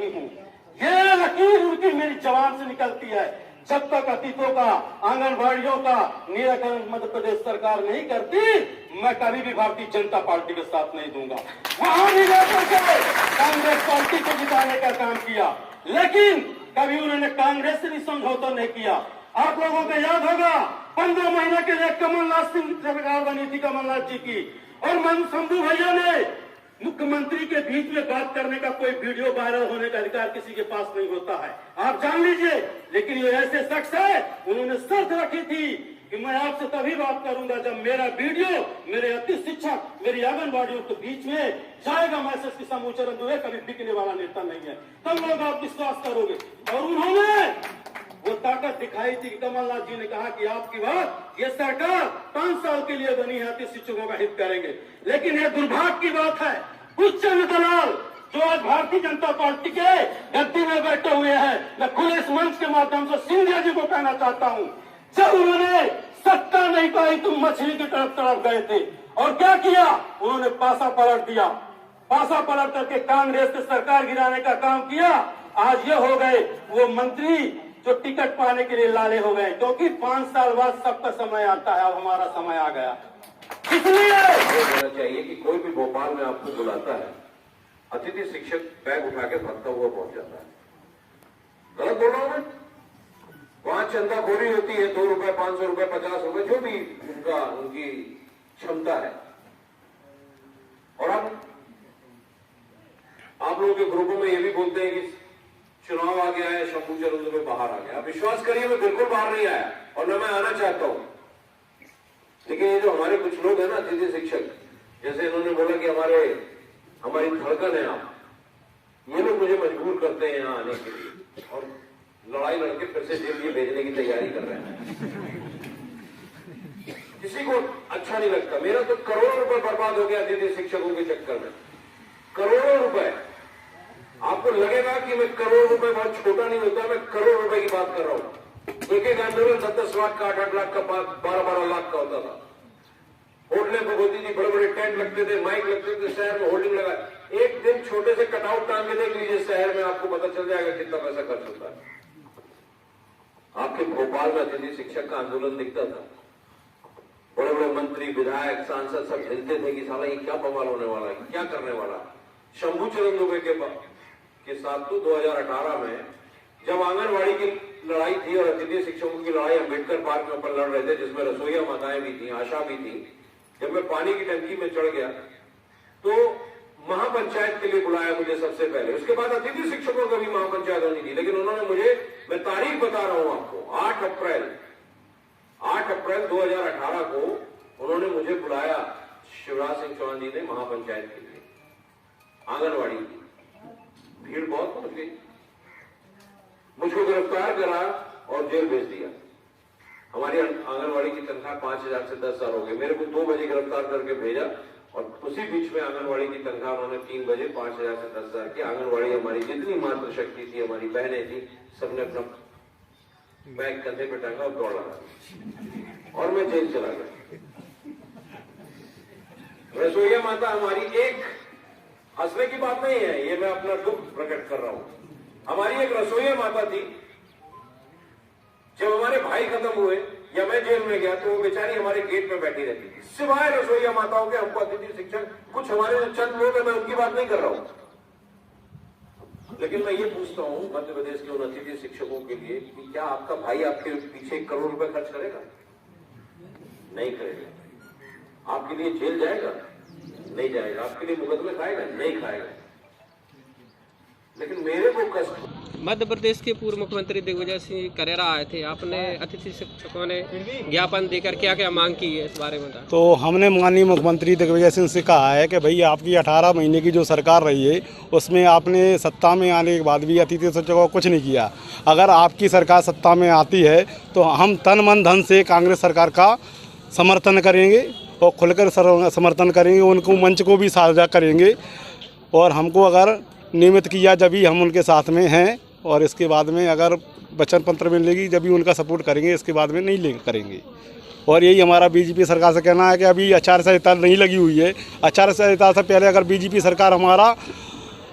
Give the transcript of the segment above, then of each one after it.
नहीं हूँ। ये लकीर उनकी मेरी जबान से निकलती है। जब तक अतीतों का, आंगनबाड़ियों का निराकरण मध्य प्रदेश सरकार नहीं करती, मैं कभी भी भारतीय जनता पार्टी के साथ नहीं दूंगा। वहां भी लेकर के कांग्रेस पार्टी को जिताने का काम किया, लेकिन कभी उन्होंने कांग्रेस से भी समझौता नहीं किया। आप लोगों को याद होगा 15 महीने के लिए कमलनाथ सिंह सरकार बनी थी, कमलनाथ जी की, और शंभू भैया ने मुख्यमंत्री के बीच में बात करने का कोई वीडियो वायरल होने का अधिकार किसी के पास नहीं होता है, आप जान लीजिए। लेकिन ये ऐसे शख्स है, उन्होंने शर्त रखी थी कि मैं आपसे तभी बात करूंगा जब मेरा वीडियो मेरे अति शिक्षक, मेरी आंगनबाड़ियों के बीच में जाएगा मैसेज की समूचरण जो है, कभी बिकने वाला नेता नहीं है, तब लोग आप विश्वास करोगे। और उन्होंने वो ताकत दिखाई थी कि कमलनाथ जी ने कहा कि आपकी बात, ये सरकार 5 साल के लिए बनी है, अति शिक्षकों का हित करेंगे। लेकिन ये दुर्भाग्य की बात है, कुछ चंद दलाल जो आज भारतीय जनता पार्टी के गद्दी में बैठे हुए हैं, मैं खुले इस मंच के माध्यम से सिंधिया जी को कहना चाहता हूं, जब उन्होंने सत्ता नहीं पाई तुम मछली की तरफ तड़प गए थे, और क्या किया उन्होंने पासा पलट दिया। पासा पलट करके कांग्रेस की सरकार गिराने का काम किया। आज ये हो गए वो मंत्री जो टिकट पाने के लिए लाले हो गए, क्योंकि 5 साल बाद सबका समय आता है, अब हमारा समय आ गया। इसलिए होना चाहिए कि कोई भी भोपाल में आपको बुलाता है, अतिथि शिक्षक बैग उठा के भागता हुआ पहुंच जाता है। गलत बोल रहा हूं मैं? वहां चंदाखोरी होती है, 2 रुपए, 500 रुपए, 50 रुपए, जो भी उनकी क्षमता है। और आप लोगों के ग्रुपों में ये भी बोलते हैं कि चुनाव आ गया है, शंभू चरण दुबे बाहर आ गया। आप विश्वास करिए, मैं बिल्कुल बाहर नहीं आया और न मैं आना चाहता हूं। लेकिन ये जो हमारे कुछ लोग हैं ना, अतिथि शिक्षक, जैसे इन्होंने बोला कि हमारी धड़कन है आप, ये लोग मुझे मजबूर करते हैं यहाँ आने के लिए, और लड़ाई लड़के फिर से जेल में भेजने की तैयारी कर रहे हैं। किसी को अच्छा नहीं लगता। मेरा तो करोड़ों रुपए बर्बाद हो गया अतिथि शिक्षकों के चक्कर में, करोड़ों रुपए। आपको लगेगा कि मैं करोड़ रुपए बहुत छोटा नहीं होता, मैं करोड़ रुपए की बात कर रहा हूं। एक आंदोलन 10-10 लाख का, 8-8 लाख का, 12-12 लाख का होता था। होटलें बुक होती थी, बड़े बड़े टेंट लगते थे, माइक लगते थे, शहर में होर्डिंग लगा। एक दिन छोटे से कटआउट टांग के देख लीजिए शहर में, आपको पता चल जाएगा कितना पैसा खर्च होता है। आपके भोपाल में अतिथि शिक्षक का आंदोलन दिखता था, बड़े बड़े मंत्री, विधायक, सांसद सब हिलते थे कि साला ये क्या बवाल होने वाला है, क्या करने वाला। शंभू चरण दुबे के साथ तो 2018 में जब आंगनबाड़ी की लड़ाई थी और अतिथि शिक्षकों की लड़ाई अम्बेडकर पार्क में अपन लड़ रहे थे, जिसमें रसोईया माताएं भी थी, आशा भी थी, जब मैं पानी की टंकी में चढ़ गया तो महापंचायत के लिए बुलाया मुझे सबसे पहले। उसके बाद अतिथि शिक्षकों का भी महापंचायत होनी थी, लेकिन उन्होंने मुझे, मैं तारीख बता रहा हूं आपको, 8 अप्रैल 2018 को उन्होंने मुझे बुलाया, शिवराज सिंह चौहान जी ने, महापंचायत के लिए, आंगनबाड़ी की। भीड़ बहुत पहुंच गई, मुझको गिरफ्तार करा और जेल भेज दिया। हमारी आंगनबाड़ी की तनख्वाह 5,000 से 10,000 हो गई। मेरे को 2 बजे गिरफ्तार करके भेजा, और उसी बीच में आंगनबाड़ी की तनख्वाह उन्होंने 3 बजे 5,000 से 10,000 की। आंगनबाड़ी हमारी जितनी मात्र शक्ति थी, हमारी बहनें थी, सबने अपना बैग कंधे पे टांगा और दौड़ लगा, और मैं जेल चला गया। रसोईया माता हमारी, एक हंसने की बात नहीं है, ये मैं अपना दुख प्रकट कर रहा हूं। हमारी एक रसोईया माता थी, जब हमारे भाई खत्म हुए या मैं जेल में गया तो वो बेचारी हमारे गेट में बैठी रहती थी। सिवाय रसोईया माताओं के हमको अतिथि शिक्षक कुछ हमारे चंद लोग हैं, मैं उनकी बात नहीं कर रहा हूं। लेकिन मैं ये पूछता हूं मध्य प्रदेश के उन अतिथि शिक्षकों के लिए कि क्या आपका भाई आपके पीछे 1 करोड़ रुपए खर्च करेगा? नहीं करेगा। आपके लिए जेल जाएगा? नहीं जाएगा। आपके लिए मुकदमे खाएगा? नहीं खाएगा। लेकिन मेरे को कष्ट। मध्य प्रदेश के पूर्व मुख्यमंत्री दिग्विजय सिंह करेरा आए थे, आपने अतिथि शिक्षकों ने ज्ञापन देकर क्या क्या मांग की है, इस बारे में बताएं। तो हमने माननीय मुख्यमंत्री दिग्विजय सिंह से कहा है कि भाई आपकी 18 महीने की जो सरकार रही है उसमें आपने सत्ता में आने के बाद भी अतिथि शिक्षकों को कुछ नहीं किया। अगर आपकी सरकार सत्ता में आती है तो हम तन मन धन से कांग्रेस सरकार का समर्थन करेंगे और खुलकर समर्थन करेंगे, उनको मंच को भी साझा करेंगे, और हमको अगर नियमित किया जब भी हम उनके साथ में हैं, और इसके बाद में अगर वचन पत्र मिलेगी जब भी उनका सपोर्ट करेंगे, इसके बाद में नहीं करेंगे। और यही हमारा बीजेपी सरकार से कहना है कि अभी आचार संहिता नहीं लगी हुई है, आचार संहिता से पहले अगर बीजेपी सरकार हमारा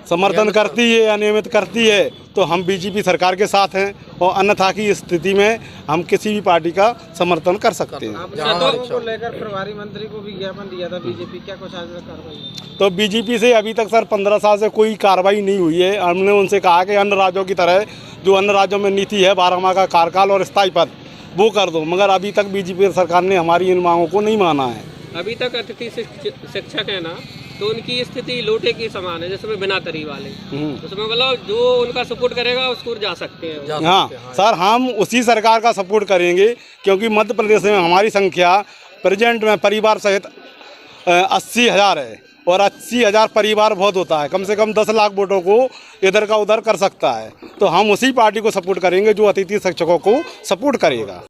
समर्थन करती है, अनियमित करती है, तो हम बीजेपी सरकार के साथ हैं, और अन्यथा की स्थिति में हम किसी भी पार्टी का समर्थन कर सकते हैं। आपने को लेकर प्रभारी मंत्री को भी ज्ञापन दिया था बीजेपी, क्या कुछ आज तक कार्रवाई? तो बीजेपी से अभी तक सर 15 साल से कोई कार्रवाई नहीं हुई है। हमने उनसे कहा कि अन्य राज्यों की तरह जो अन्य राज्यों में नीति है 12 माह का कार्यकाल और स्थायी पद वो कर दो, मगर अभी तक बीजेपी सरकार ने हमारी इन मांगों को नहीं माना है। अभी तक अतिथि शिक्षक है ना, तो उनकी स्थिति लोटे की समान है, जिसमें बिना तरी वाले, उसमें मतलब जो उनका सपोर्ट करेगा उसको जा सकते हैं। हाँ सर, हम उसी सरकार का सपोर्ट करेंगे, क्योंकि मध्य प्रदेश में हमारी संख्या प्रेजेंट में परिवार सहित 80,000 है, और 80,000 परिवार बहुत होता है, कम से कम 10 लाख वोटों को इधर का उधर कर सकता है। तो हम उसी पार्टी को सपोर्ट करेंगे जो अतिथि शिक्षकों को सपोर्ट करेगा।